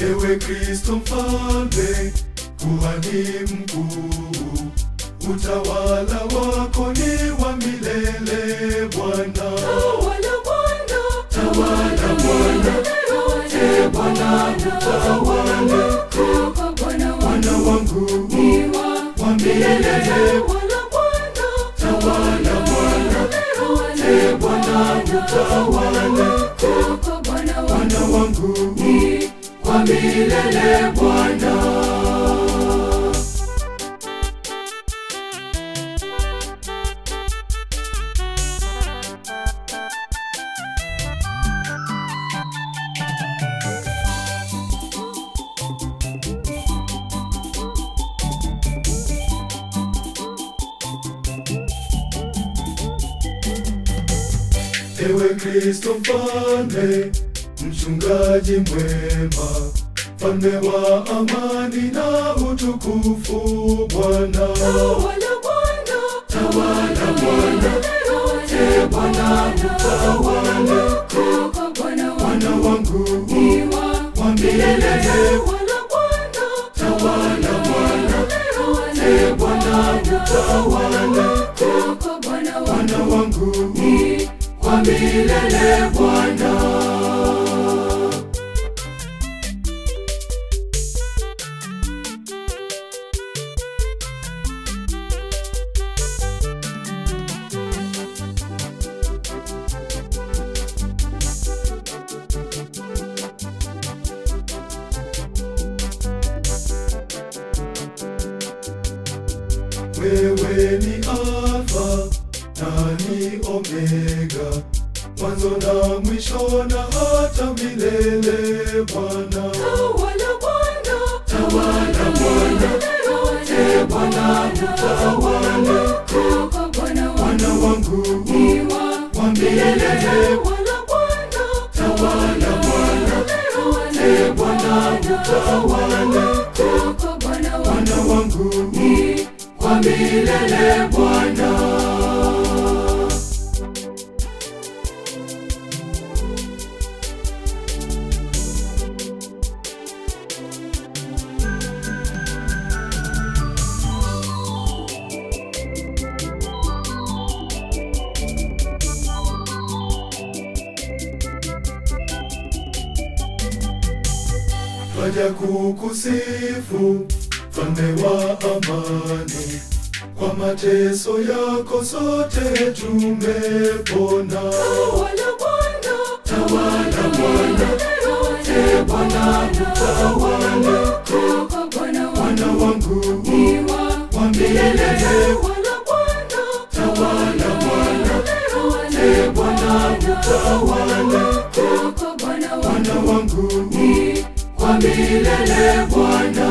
Ewe Kristo mfalme, kuhani mkuu, utawala wako ni wa milele Bwana. Tawala Bwana, Tawala Bwana, Bwana utawale, Bwana wangu wa milele. Tawala Bwana, Bwana utawale, Bwana wangu wa milele Bwana. Ewe Kristo mfalme, mchungaji mwema, mfalme wa amani na utukufu Bwana. Tawala Bwana, Tawala Bwana, Bwana utawale, Bwana wangu wa milele. Tawala Bwana, Bwana utawale, Bwana wangu wa milele Bwana. Wewe ni Alfa na ni Omega, mwanzo na mwisho na hata milele Bwana. Tawala Bwana, Tawala Bwana, Bwana utawale, Bwana wangu wa milele. Tawala Bwana, Bwana utawale, Bwana wangu wa milele Bwana. Twaja kukusifu, mfalme wa amani, kwa mateso yako sote tumepona. Tawala Bwana, Tawala Bwana, Bwana utawale, Bwana wangu wa milele. Tawala Bwana, Bwana utawale, Bwana wangu wa milele Bwana.